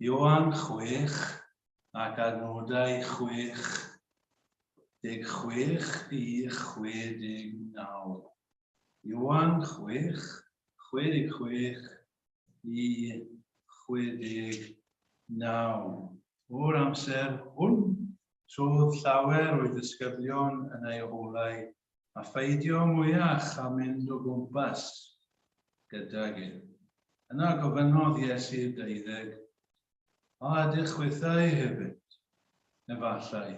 Ioan 6 ac adnodau 6, 16 i 69. Ioan 6, 66 i 69. O'r amser hwn, trodd llawer o'i ddisgyblion yn ei olau a pheidio mwyach a mynd o gwmpas gydag e. Yna gofynodd Iesu'r 12, a ydych chwithau hefyd, efallai,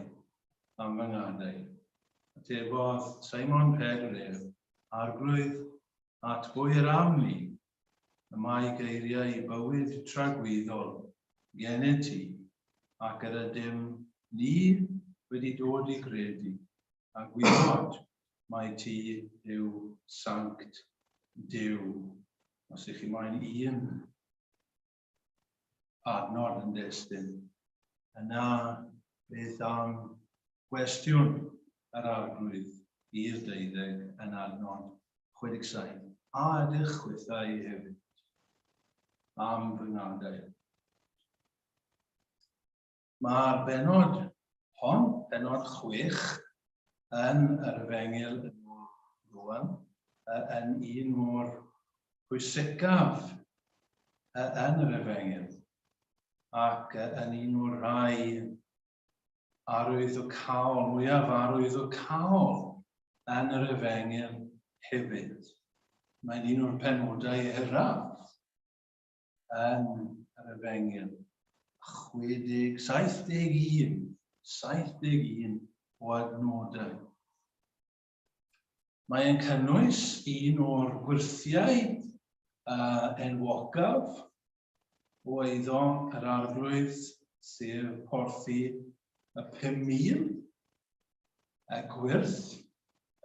am fy ngadael. Atebodd Simon Pedr ef, arglwydd at bwy'r am ni, y mae geiriau i bywyd tragwyddol gennym ti, ac yr ydym ni wedi dod i gredu, a gwybod mae ti yw sanct Duw. Os ych chi moyn un adnod yn destun, yna beth am gwestiwn yr arglwydd i'r 12 yn adnod 67. A ydych chwithau hefyd am fy ngadael. Mae'r benod hon, benod 6, yn yr Efengyl Ioan, yn un o'r pwysicaf yn yr Efengyl, ac yn un o'r rhai arwyddocaol, mwyaf arwyddocaol yn yr Efengyl hefyd. Mae'n un o'r penodau eraf yn yr Efengyl. 71 o adnodau. Mae'n cynnwys un o'r gwirthiau enwocaf o eiddo yr arglwydd sef porthi y 5,000 y gwirth,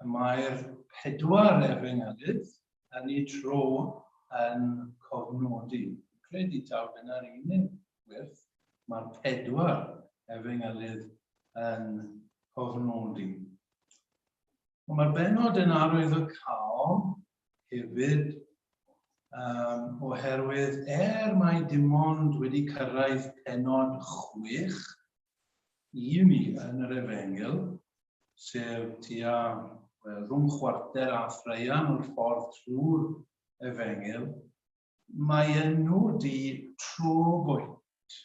y mae'r 4 efengylydd yn ei tro yn cofnodi. Credu taw dyna'r unig gwirth, mae'r 4 efengylydd yn cofnodi. Mae'r benod yn arwyddocaol hefyd oherwydd mae dim ond wedi cyrraedd penod 6 i ni yn yr Efengyl, sef tua rhwng chwarter a threian o'r ffordd trwy'r Efengyl, mae yn nodi trobwynt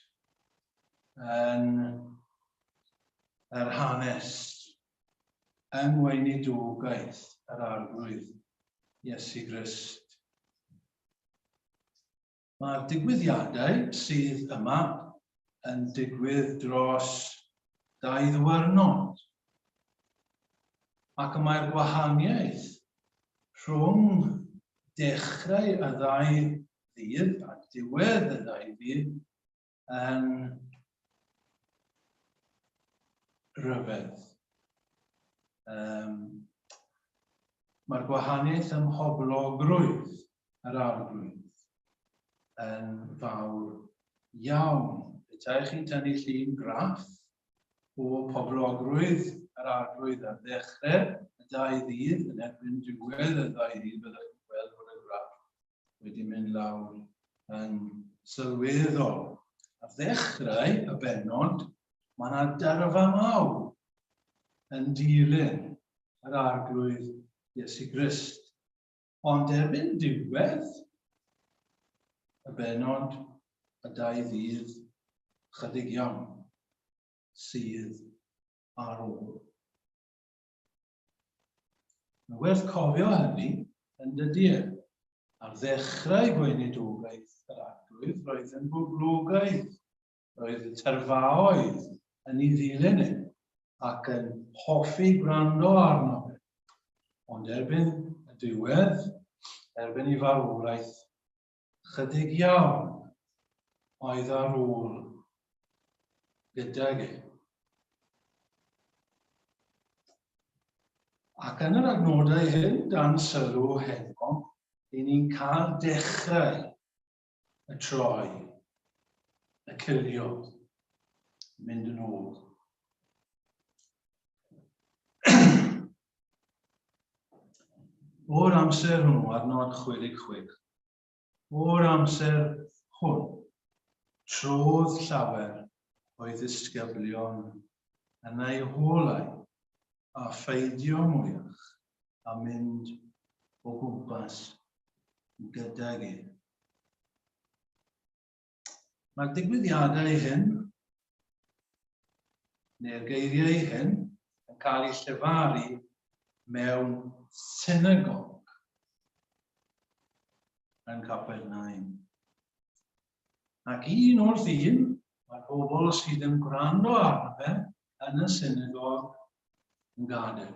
yn yr hanes yng ngweinidogaeth yr arglwydd Iesu Grist. Mae'r digwyddiadau sydd yma yn digwydd dros 2 ddiwrnod. Ac mae'r gwahaniaeth rhwng dechrau y 2 ddydd a diwedd y 2 ddydd yn ryfedd. Mae'r gwahaniaeth ym mhoblogrwydd yr arglwydd yn fawr iawn. Petaech chi'n tynnu llun graff o poblogrwydd yr arglwydd ar ddechrau y 2 ddydd, yn erbyn diwedd y 2 ddydd, byddwch chi'n gweld bod y graff wedi mynd lawr yn sylweddol. Ar ddechrau y benod, mae yna dyrfa mawr yn dilyn yr arglwydd Iesu Grist. Ond erbyn diwedd y benod y 2 ddydd, chydig iawn sydd ar ôl. Mae werth cofio hynny yn dydy. Ar ddechrau gweinidogaeth yr arglwydd, roedd yn boblogaeth, roedd y terfaoedd yn ei ddilyn ac yn hoffi gwrando arno fe. Ond erbyn y diwedd, erbyn ei farwolaeth, chydig iawn oedd ar ôl gydag e. Ac yn yr adnodau hyn, dan sylw heno, i ni'n cael dechrau y troi, y cilio, mynd yn ôl. O'r amser hwnnw, adnod 66, o'r amser hwn, trodd llawer o'i ddisgyblion yn ei holau a pheidio mwyach a mynd o gwmpas gydag e. Mae'r digwyddiadau hyn, neu'r geiriau hyn, yn cael eu llefaru mewn synagog yn Capernaum. Ac un wrth un, mae'r bobl sydd yn gwrando arno fe yn y synagog yn gadael.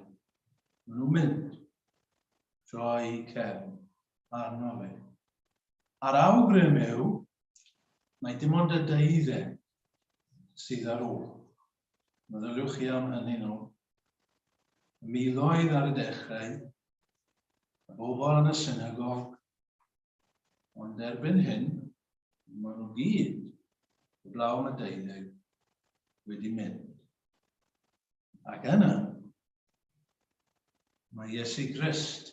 Maen nhw'n mynd droi cefn arno fe. A'r awgrym yw, mae dim ond y deuddeg sydd ar ôl. Meddyliwch chi am hynny nhw. Miloedd ar y dechrau, y bobl yn y synagog, ond erbyn hyn, maen nhw gyd, y blaw am y deuddeg, wedi mynd. Ac yna, mae Iesu Grist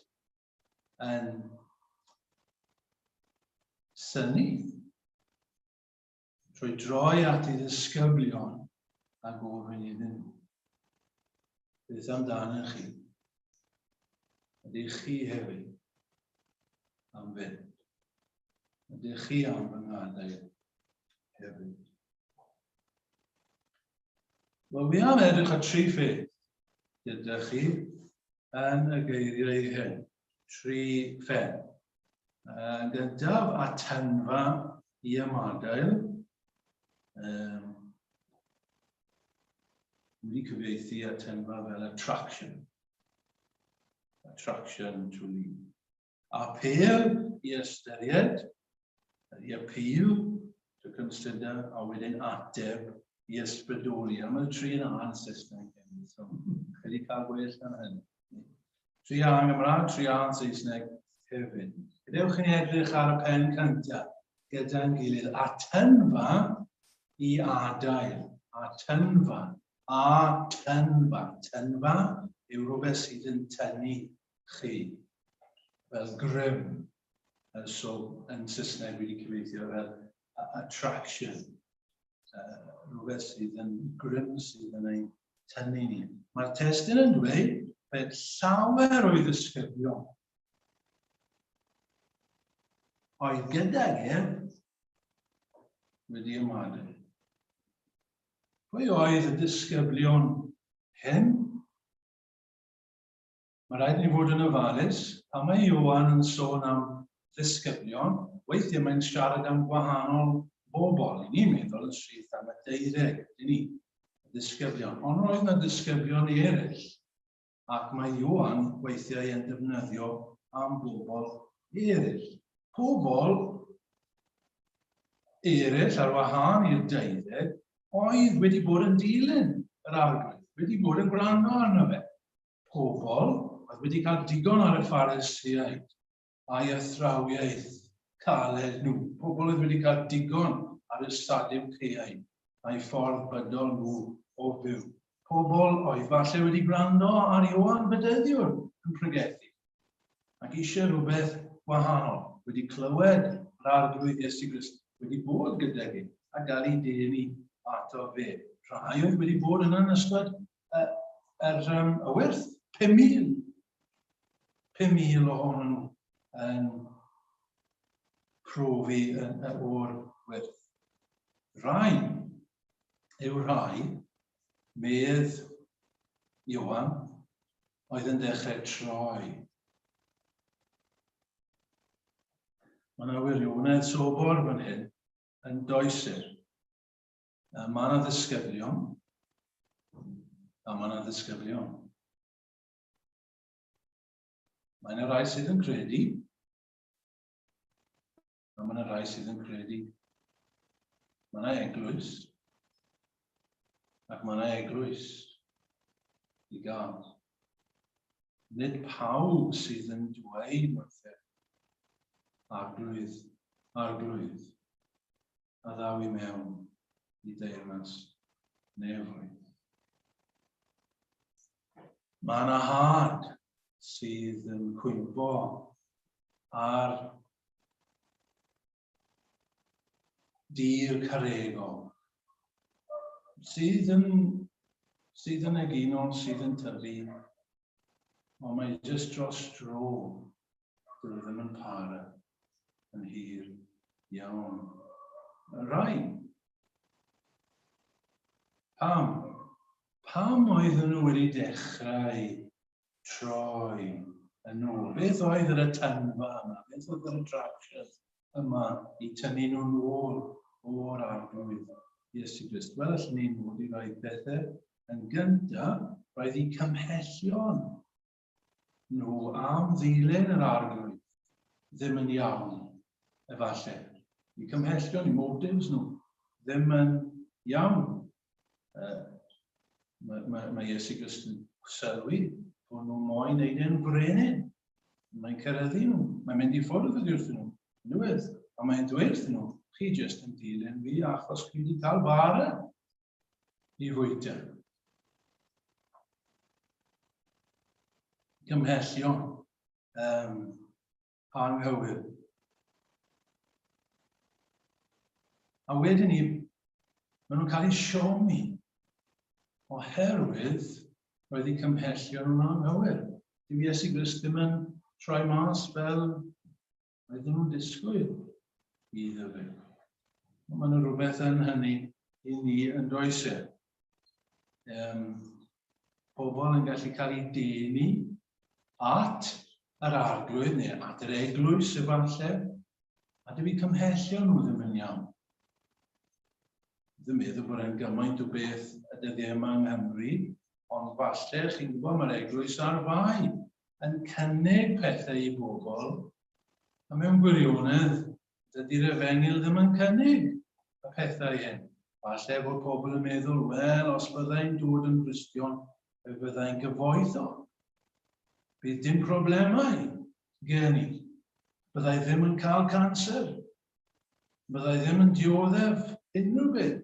yn syni trwy droi at ei ddisgyblion a gofyn iddyn nhw. Beth amdano chi? Ydych chi hefyd am fynd? Ydych chi am fy ngadael hefyd? Wel, fi am edrych ar tri pheth gyda chi yn y geiriau hyn. Tri phen. Gyntaf atynfa i ymadael. Wedi cyfieithu atynfa fel attraction. Attraction to leave. Appeal i ystyried, i appeal to consider, a wedyn ateb i ysbrydoli. A mae'r tri yn a'n Saesneg. So, chydig cael gwell yn hyn. Tri a'n Gymraeg, tri a'n Saesneg hefyd. Gadewch chi edrych ar y pen cyntaf gyda'n gilydd. Atynfa i adael. Atynfa. A tynfa. Tynfa yw rhywbeth sydd yn tynnu chi fel grym. So yn Saesneg wedi cyfeithio fel attraction. Rhywbeth sydd yn grym sydd yn ei tynnu ni. Mae'r testyn yn dweud bod llawer o'i ddisgyblion oedd gydag e wedi ymadael. Pwy oedd y disgyblion hyn? Mae rhaid ni fod yn ofalus. Pan mae Ioan yn sôn am ddisgyblion, weithiau mae'n siarad am gwahanol bobl. I ni'n meddwl yn syth am y deuddeg, i ni, ddisgyblion. Ond roedd yna ddisgyblion eraill, ac mae Ioan weithiau yn defnyddio am bobl eraill. Pobl eraill ar wahân i'r deuddeg, oedd wedi bod yn dilyn yr arglwydd, wedi bod yn gwrando arno fe. Pobl oedd wedi cael digon ar y Pharisïaid a'i athrawiaeth caled nhw. Pobl oedd wedi cael digon ar y Sadduceaid a'i ffordd bydol nhw o fyw. Pobl oedd falle wedi gwrando ar Ioan Bedyddiwr yn pregethu ac eisiau rhywbeth wahanol. Wedi clywed yr arglwydd Iesu Grist, wedi bod gyda chi a gael ei denu ato fe. Rhai oedd wedi bod yn ystod y wyrth. 5,000. 5,000 ohonyn nhw yn profi o'r wyrth. Rhai yw rhai medd Ioan oedd yn dechrau troi. Mae yna wirionedd sobor fan hyn yn doesur. Mae yna ddisgyblion, a mae yna ddisgyblion. Mae yna rai sydd yn credu, a mae yna rai sydd yn credu. Mae yna eglwys, ac mae yna eglwys i gael. Nid pawb sydd yn dweud wrth arglwydd, arglwydd, a ddaw I mewn I deyrnas nefoedd. Mae yna had sydd yn cwympo ar dir caregol, sydd yn egino, sydd yn tyfu, ond mae jyst dros dro, dwi ddim yn para yn hir iawn. Rai. Pam oedden nhw wedi dechrau troi yn ôl? Beth oedd yr atynfa yma? Beth oedd yr attraction yma I tynnu nhw'n ôl o'r arglwydd Iesu Grist? Wel, allan ni'n mod I roi bethau yn gyntaf, roedd I cymhellion nhw am ddilyn yr arglwydd ddim yn iawn, efallai. I cymhellion I motives nhw ddim yn iawn. Mae Iesu Grist yn sylwi bod nhw moyn neud e'n brenin. Mae'n cyrraeddu nhw. Mae'n mynd I ffwrdd oddi wrthyn nhw. Nwydd. A mae'n dweud wrthyn nhw, chi jyst yn dilyn fi achos chi wedi cael bara I fwyta. Cymhellion anghywir. A wedyn ni, maen nhw'n cael eu siomi oherwydd roedd eu cymhellion nhw'n anghywir. Dyw Iesu Grist ddim yn troi mas fel roedden nhw'n disgwyl iddo fe. Mae yna rhywbeth yn hynny I ni yn does e. Pobl yn gallu cael eu denu at yr arglwydd neu at yr eglwys efallai, a dyw eu cymhellion nhw ddim yn iawn. Ddim meddwl bod e'n gymaint o beth y dyddiau yma yng Nghymru, ond falle chi'n gwybod mae'r eglwys ar fai yn cynnig pethau I bobl, a mewn gwirionedd, dydy'r efengil ddim yn cynnig y pethau hyn. Falle bod pobl yn meddwl, wel, os byddai'n dod yn Gristion, fe byddai'n gyfoethog. Bydd dim problemau gen I. Byddai ddim yn cael canser. Byddai ddim yn dioddef unrhyw beth.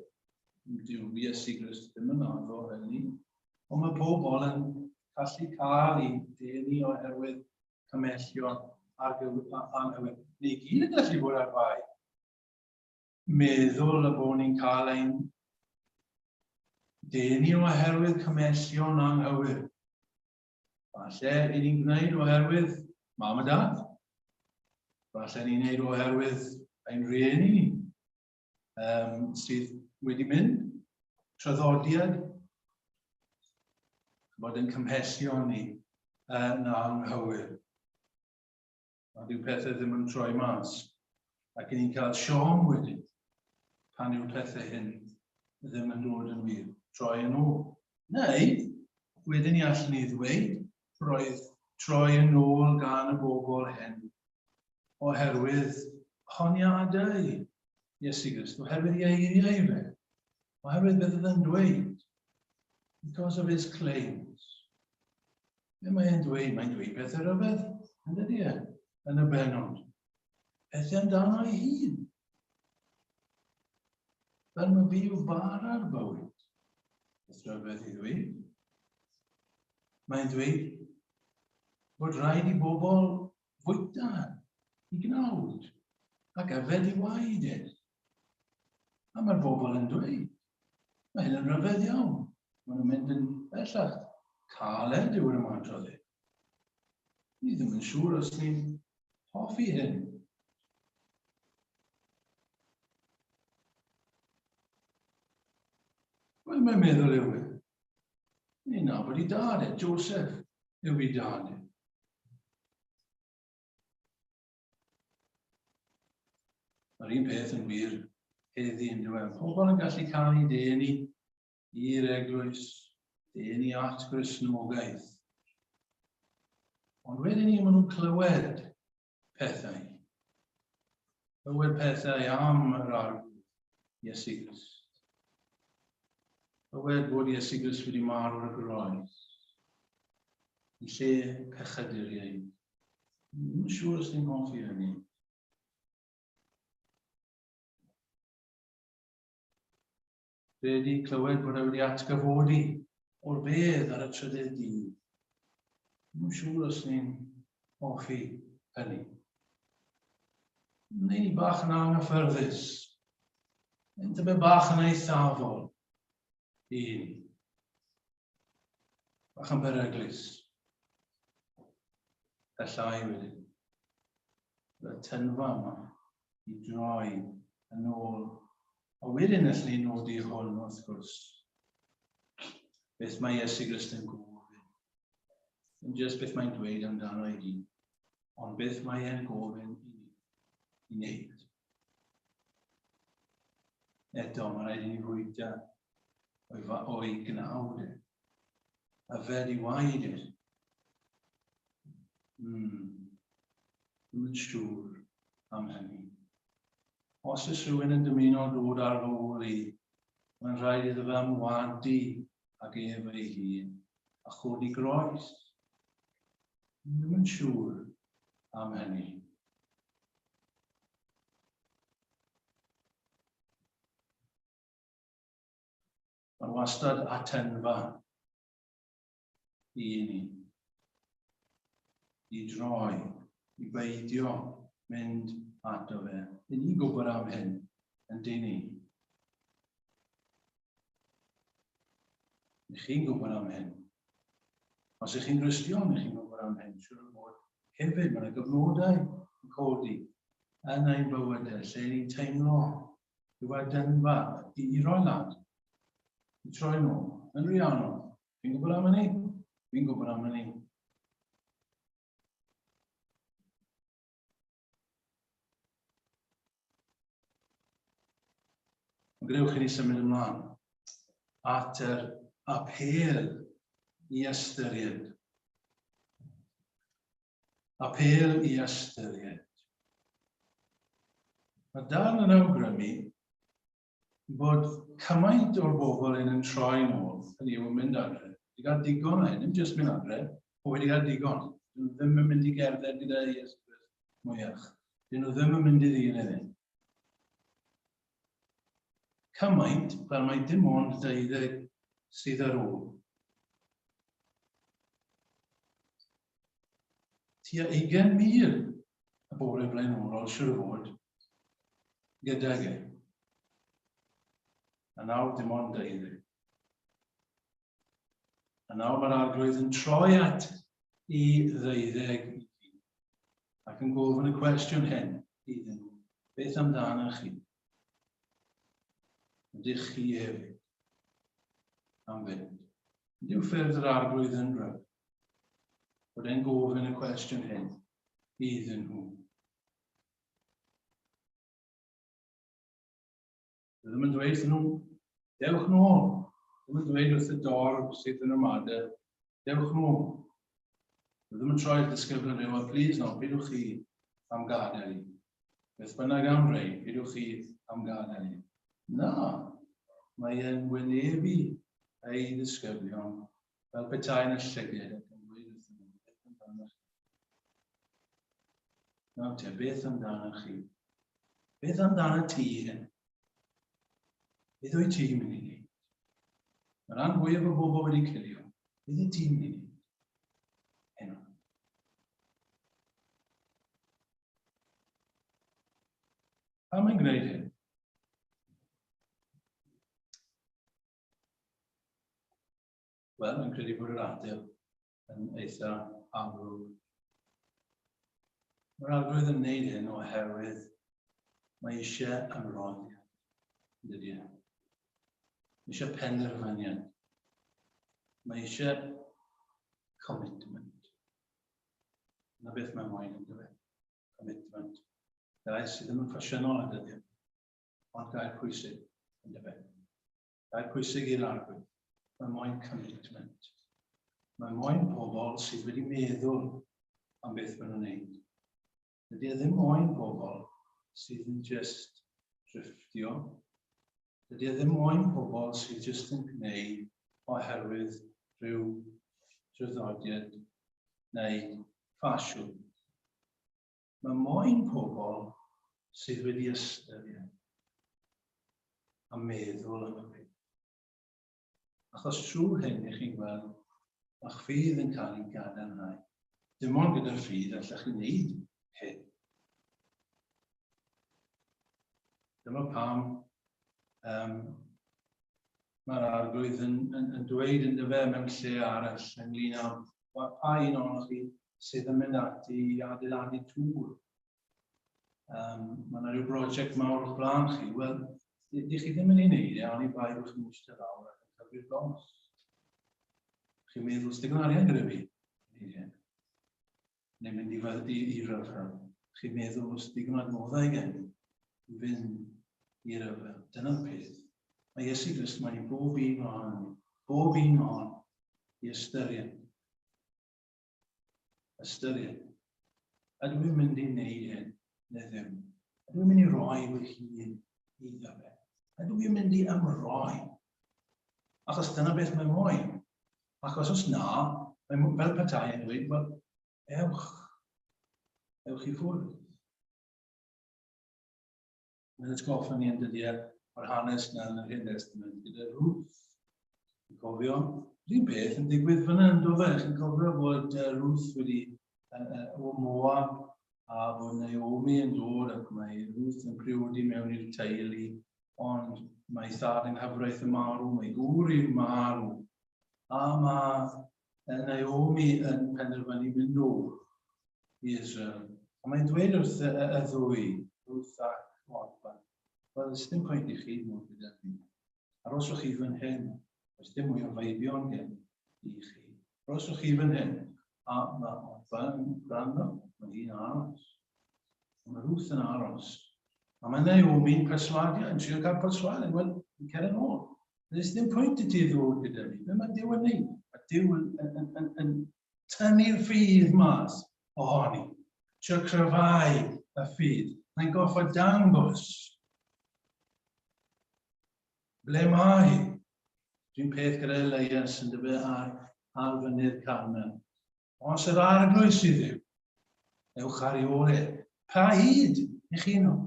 Dyw Iesu Grist ddim yn addo hynny. Ond mae pobl yn gallu cael eu denu oherwydd cymhellion anghywir. Ni gyd yn gallu bod ar fai. Meddwl y bod ni'n cael ein denu oherwydd cymhellion anghywir. Falle I ni'n gwneud oherwydd mam a dad. Falle ni'n gwneud oherwydd ein rhieni ni. Sydd wedi mynd, traddodiad, bod yn cymhellion ni yn anghywir. A dyw pethau ddim yn troi mas. Ac I ni'n cael siom wedyn, pan yw pethau hyn ddim yn dod yn wir, troi yn ôl. Neu, wedyn ni allan ni ddweud, roedd troi yn ôl gan y bobl hyn, oherwydd honiadau Iesu Grist, oherwydd ei eiriau fe, oherwydd beth oedd yn dweud, because of his claims. Be mae'n dweud? Mae'n dweud pethau rhyfedd, yn dydi e, yn y benod. Pethau amdano ei hun. Fel mae fi yw bara'r bywyd. Beth rhyfedd I ddweud. Mae'n dweud bod rhaid I bobl fwyta I gnawd ac yfed I waed e. A mae'r bobl yn dweud. Mae hyn yn rhyfedd iawn. Maen nhw'n mynd yn bellach. Caled yw'r ymadrodd e. Ni ddim yn siŵr os ni'n hoffi hyn. Wel, mae'n meddwl yw e. Ni'n nabod I dad e. Joseph yw I dad e. Mae'r un peth yn wir heddi yn dweud. Pobl yn gallu cael ei denu i'r eglwys, denu at Gristnogaeth. Ond wedyn ni, maen nhw'n clywed pethau. Clywed pethau am yr arglwydd Iesu Grist. Clywed bod Iesu Grist wedi marw ar y groes. Yn lle pechaduriau. Dwi'n siŵr os ni'n hoffi hynny. Credu clywed bod e wedi atgyfodi o'r bedd ar y trydydd dydd. Dwi'n siŵr os ni'n hoffi hynny. Ni bach yn anghyffyrddus. Ni'n tybed bach yn eithafol i ni. Bach yn beryglus. Gallai wedyn. Y tynfa yma i droi yn ôl. A wedyn allwn ni nodi hwn wrth gwrs. Beth mae Iesu Grist yn gofyn. Dim jyst beth mae'n dweud amdano i gyd, ond beth mae e'n gofyn i ni i wneud. Eto, mae rhaid i ni fwyta o'i gnawd e. A fed i waed e. Ddim yn siŵr am hynny. Os oes rhywun yn dymuno dod ar ôl i, mae'n rhaid iddo fe ymwadu ag ef ei hun a chodi groes. Ddim yn siŵr am hynny. Mae'n wastad atynfa i ni. I droi, i beidio mynd ato fe. I ni gwybod am hyn yn dyn ni. I chi'n gwybod am hyn. Os ych chi'n Gristion, ych chi'n gwybod am hyn. Siwr o fod hefyd, mae'n gyfnodau yn codi yn ein bywydau, lle ni'n teimlo yw dynfa i roi lan. I troi nhw, yn rhiannol. Chi'n gwybod am hynny? Fi'n gwybod am hynny. Gwnewch i ni symud ymlaen at yr apel i ystyried. Apel i ystyried. Mae dal yn awgrymu bod cymaint o'r bobl yn troi nôl, hynny yw yn mynd adre. Wedi cael digon o hyn, ddim jyst mynd adre, o wedi cael digon. Dyn nhw ddim yn mynd i gerdded gyda Iesu Grist mwyach. Dyn nhw ddim yn mynd i ddyn iddyn. Cymaint, fel mae dim ond 12 sydd ar ôl. Tua 20,000 y bore blaenorol siwr o fod gydag e. A nawr dim ond 12. A nawr mae'r arglwydd yn troi at i 12 ac yn gofyn y cwestiwn hyn iddyn nhw. Beth amdano chi? Ydych chi hefyd am fynd? Ydyw ffyrdd yr arglwydd yn rhaid? Bod e'n gofyn y cwestiwn hyn iddyn nhw. Ddim yn dweud nhw, dewch nôl. Ddim yn dweud wrth y dorf sydd yn ymadael, dewch nôl. Ddim yn troi'r disgyblion nhw, please no, bydwch chi am gadael i. Beth bynnag am rei, bydwch chi am gadael i. Na, mae e'n wynebu ei ddisgyblion fel petai'n y llyged ac yn dweud wrthyn nhw, beth amdano chi? Nawr te, beth amdano chi? Beth amdano ti hyn? Beth wyt ti'n mynd i wneud? Mae'r rhan fwyaf o bobl wedi cilio. Beth wyt ti'n mynd i wneud? Heno. Pam mae'n gwneud hyn? Wel, mae'n credu bod yr ateb yn eitha amlwg. Mae'r arglwydd yn gwneud hyn oherwydd mae eisiau ymroddiad. Dydy e. Mae eisiau penderfyniad. Mae eisiau commitment. Yna beth mae'n moyn yn dweud. Commitment. Gair sydd ddim yn ffasiynol yn dydyn. Ond gair pwysig yn dweud. Gair pwysig i'r arglwydd. Mae moyn commitment. Mae moyn pobl sydd wedi meddwl am beth maen nhw'n gwneud. Dydy e ddim moyn pobl sydd yn just drifftio. Dydy e ddim moyn pobl sydd just yn gwneud oherwydd rhyw draddodiad neu ffasiwn. Mae moyn pobl sydd wedi ystyried a meddwl am y beth. Achos trwy hyn, i chi'n gweld, mae'ch ffydd yn cael ei gadarnhau. Dim ond gyda'r ffydd allech chi'n neud hyn. Dyma pam mae'r arglwydd yn dweud yn dyfe mewn lle arall ynglyn â pa un ohonoch chi sydd yn mynd ati i adeiladu tŵr. Mae yna rhyw brosiect mawr o'ch blaen chi. Wel, di chi ddim yn ei wneud e, ond i bai bod chi'n eistedd lawr ac yn cyfri'r gos. Chi'n meddwl, stigon arian gyda fi? Neu mynd i ryfel. Chi'n meddwl, os digon adnoddau gen i fynd i ryfel. Dyna'r peth. Mae Iesu Grist mae'n i bob un o'n i ystyried. Ydw i'n mynd i wneud hyn, neu ddim? Ydw i'n mynd i roi fy hun iddo fe? Ydw i'n mynd i ymroi? Achos dyna beth mae'n moyn. Achos os na, mae'n fel petai yn dweud, wel, ewch i ffwrdd. Mae'n atgoffa ni yn dyddiau o'r hanes na yn yr Hen Testament gyda Ruth. Chi'n cofio? Rhy'n beth yn digwydd fyna yn dofe. Chi'n cofio bod Ruth wedi o Moab a bod Naomi yn dod ac mae Ruth yn priodi mewn i'r teulu, ond mae thad yng nghyfraith y marw, mae gŵr i'r marw, a mae Naomi yn penderfynu mynd nôl i Israel. A mae'n dweud wrth y ddwy, Ruth ac Orfa, wel, ys dim pwynt i chi mwyn gyda fi. Aroswch chi fan hyn, oes dim mwy o feibion gen i chi. Aroswch chi fan hyn, a mae Orfa yn gwrando, mae hi'n aros. Mae Ruth yn aros. A mae Naomi'n perswadio, yn trio cael perswadio, wel, yn cer yn ôl. Ys dim pwynt i ti ddod gyda fi. Be mae Dyw yn neud? Mae Dyw yn tynnu'r ffydd mas ohoni. Trio cryfau y ffydd. Mae'n goffa dangos. Ble mae hi? Dwi'n peth gyda Elias yn dyfu ar fynydd Carmel. Os yr arglwydd sydd yw, ewch ar ei ore. Pa hyd i chi nhw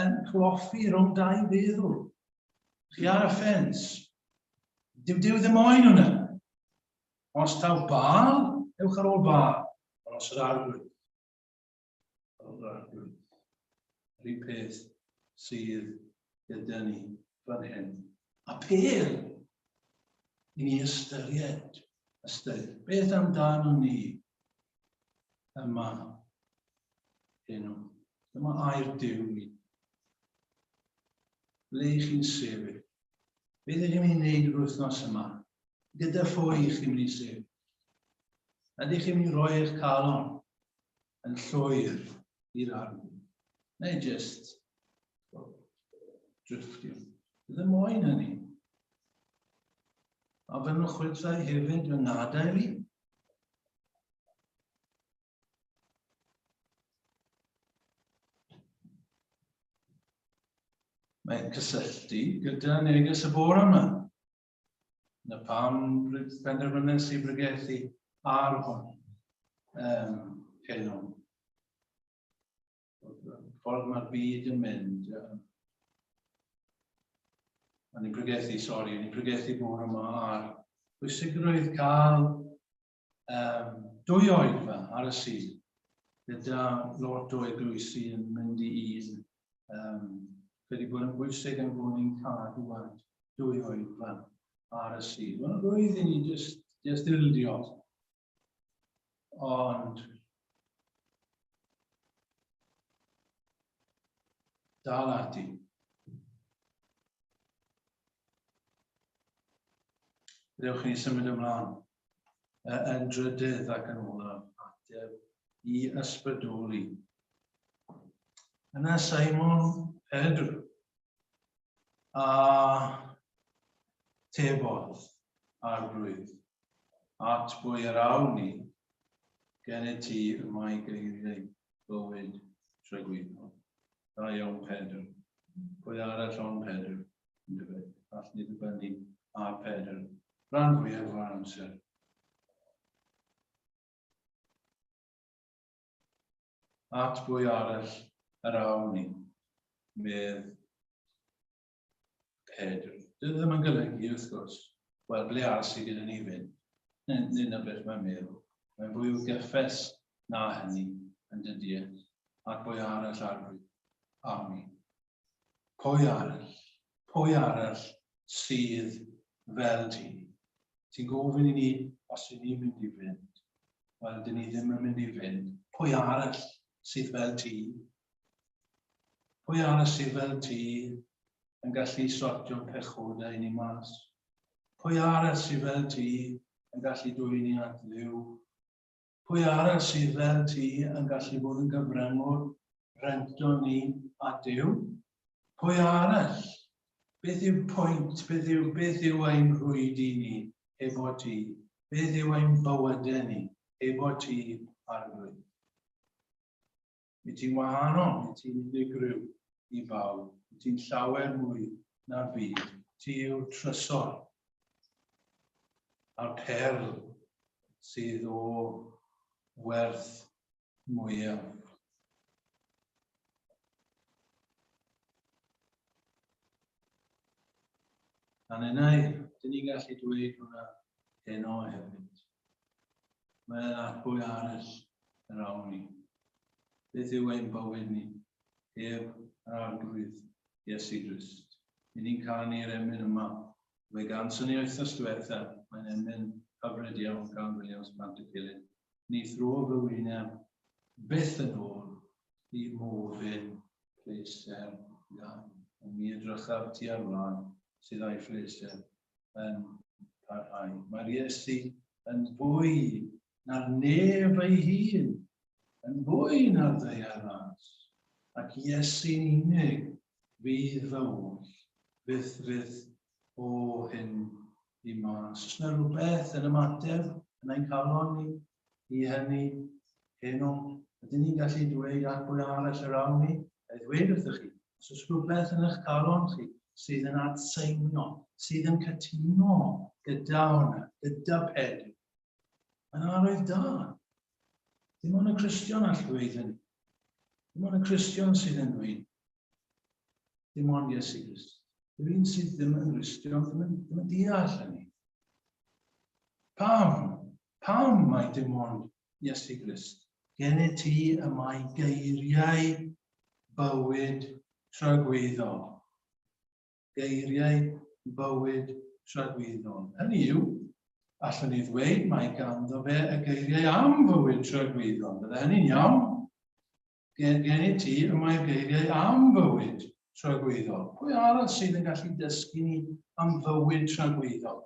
yn cloffi rhwng dau feddwl? Chi ar y ffens. Dyw ddim oen hwnna. Os taw Baal, ewch ar ôl Baal. Os yr arglwydd. Rhyw peth sydd gyda ni fan hyn. A pel i ni ystyried. Beth amdano ni yma hyn o. Dyma air Dyw ni. Ble chi'n sefyll? Beth ydych chi'n mynd i wneud yr wythnos yma? Gyda phwy chi'n mynd i sefyll? Ydych chi'n mynd i roi eich calon yn llwyr i'r arglwydd? Neu jyst drifftio? Ddim moyn hynny. A fe nhw chwithau hefyd yn ngadael i. Mae'n cysylltu gyda neges y bore yma. Na pam penderfynais i bregethu ar hwn heno. Ffordd mae'r byd yn mynd. Ni'n pregethu bore yma ar pwysigrwydd cael 2 oedfa ar y sydd gyda lot o eglwysi yn mynd i un. Wedi bod yn bwysig yn bod ni'n cadw at 2 oedfa ar y sydd. Wel, roedd i ni just ildio. Ond dal ati. Dewch chi symud ymlaen yn drydydd ac yn olaf ateb i ysbrydoli. Yna Simon Pedr a tebodd arglwydd at bwy yr awn ni gen i ti y mae geiriau bywyd trygwyddol. Da iawn Pedr. Pwy arall o'n Pedr? All ni ddibynnu ar Pedr. Rhan fwyaf o'r amser. At bwy arall yr awn ni, medd Pedr. Dyna ddim yn golygu, wrth gwrs, wel, ble arall sydd gyda ni fynd? Nid na beth mae'n meddwl. Mae'n fwy o gyffes na hynny yn dydy, ac pwy arall arwydd am ni. Pwy arall sydd fel ti? Ti'n gofyn I ni os ydyn ni'n mynd I fynd? Wel, dyn ni ddim yn mynd I fynd. Pwy arall sydd fel ti? Pwy arall sydd fel ti yn gallu sortio'n pechodau I ni mas? Pwy arall sydd fel ti yn gallu dwy ni at Dduw? Pwy arall sydd fel ti yn gallu bod yn gyfryngwr rento ni at Dduw? Pwy arall? Beth yw'r pwynt? Beth yw ein rwyd I ni efo ti? Beth yw ein bywydau ni efo ti arwydd? Mi ti'n wahanol, mi ti'n unigryw I bawb, mi ti'n llawer mwy na fi. Ti yw'r trysor a'r perl sydd o werth mwyaf. A yna, dyn ni'n gallu dweud hwnna heno hefyd. Mae'n atbwy arall yr awn ni. Beth yw ein bywyd ni? Heb yr arglwydd Iesu Grist. I ni'n cael ni'r emyn yma. Fe gan syni wythnos diwetha, mae'n emyn hyfryd iawn gan Williams plant y gilydd. Ni thro fy wyneb byth yn ôl I mofyn pleser gan. Mi edrychaf ti ar flaen sydd â'i phleser yn parhau. Mae'r Iesu yn fwy na'r nef ei hun, yn fwy na'r ddeiaras, ac Iesu'n unig fydd fywyd, fydd o hyn I mas. Os yna rhywbeth yn ymateb yn ein calon ni I hynny heno, ydyn ni'n gallu dweud at pwy arall yr awn ni? A ddweud wrthych chi, os oes rhywbeth yn eich calon chi sydd yn adseinio, sydd yn cytuno gyda hwnna, gyda Pedr, mae'n arwydd da. Dim ond y Cristion all ddweud hynny. Dim ond y Cristion sydd yn dweud. Dim ond Iesu Grist. Rwy'n sydd ddim yn Cristion, ddim yn deall hynny. Pam mae dim ond Iesu Grist? Geni ti y mae geiriau bywyd tragweddol. Geiriau bywyd tragweddol. Hynny yw, allwn ni ddweud mae ganddo fe y geiriau am fywyd tragweddol. Bydde hynny'n iawn. Geni ti y mae geiriau am fywyd tragweddol. Pwy arall sydd yn gallu dysgu ni am fywyd tragweddol?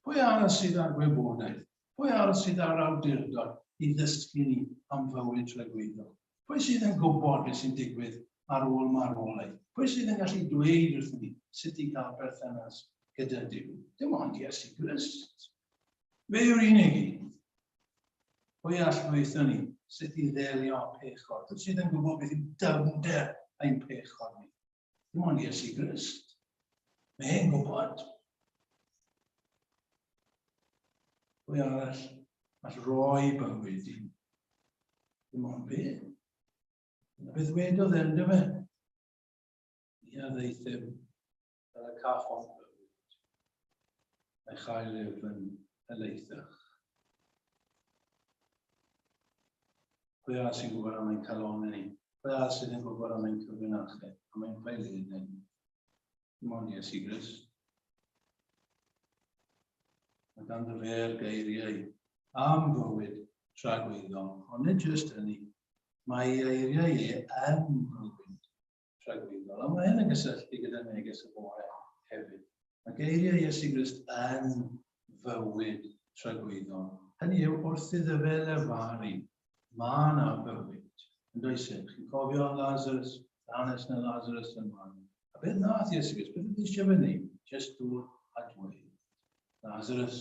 Pwy arall sydd ar wybodaeth? Pwy arall sydd ar awdurdod I ddysgu ni am fywyd tragweddol? Pwy sydd yn gwybod beth sy'n digwydd ar ôl marwolaeth? Pwy sydd yn gallu dweud wrth ni sut I gael perthynas gyda Duw? Dim ond Iesu Grist. Fe yw'r unig I. Pwy all ddweithio ni sut I ddelio â pechod? Pwy sydd yn gwybod beth yw dyfnder ein pechod ni? Dim ond Iesu Grist. Mae e'n gwybod. Pwy arall all roi bywyd I? Dim ond fe. Beth wedodd endo fe? Ia ddeithim fel y caffon bywyd. Mae chael yn yleithach. Pwy arall sy'n gwybod am ein calonau ni? Pwy arall sydd yn gwybod am ein cyfrinachau? Am ein ffeiliadau ni? Dim ond Iesu Grist. Mae ganddo fe'r geiriau am fywyd tragweddol. Ond nid jyst hynny. Mae eiriau yn fywyd tragweddol. A mae hyn yn gysylltu gyda neges y bore hefyd. Mae geiriau Iesu Grist yn fywyd tragweddol. Hynny yw wrth iddo fe lefaru. Mae yna fywyd. Yn does e? Chi'n cofio Lazarus, hanes na Lazarus yn man. A beth nath Iesu Grist? Beth ydy eisiau fyny? Just dŵr a dweud. Lazarus,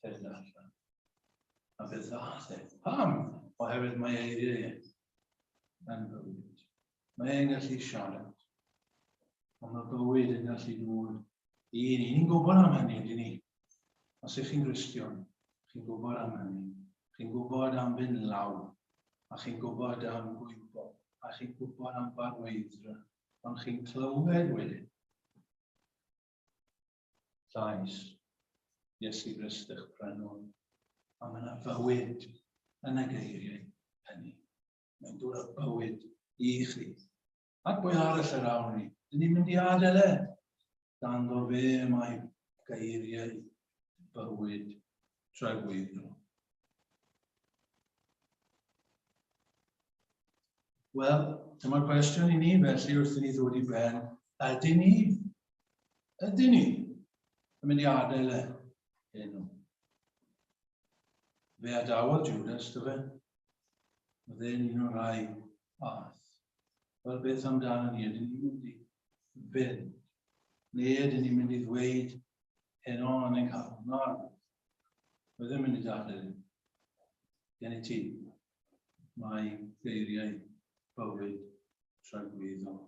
sedd allan. A beth ddath e? Pam? Oherwydd mae eiriau yn fywyd. Mae e'n gallu siarad. Ond mae bywyd yn gallu dod I ni. Ni'n gwybod am hynny, ydyn ni. Os ych chi'n Gristion, chi'n gwybod am hynny. Chi'n gwybod am fynd law. A chi'n gwybod am gwybo. A chi'n gwybod am barweithra. Ond chi'n clywed wedyn. llais Iesu Gristych Brenwn. A mae yna fywyd yn y geiriau hynny. Mae'n dod â bywyd i chi. Ac bwy arall yr awn ni. Dyn ni'n mynd i adael e. Ganddo fe mae geiriau bywyd tragweddol. Wel, dyma'r cwestiwn i ni, felly wrth i ni ddod i ben. Ydyn ni yn mynd i adael e enw? Fe adawodd Judas, dy fe? Oedd e'n un o'r rai ath. Wel, beth amdano ni? Ydyn ni'n mynd i fynd? Neu ydyn ni'n mynd i ddweud heno yn ein cael? Na. Fe ddim mynd i adael. Gen i ti. Mae geiriau bywyd tragweddol.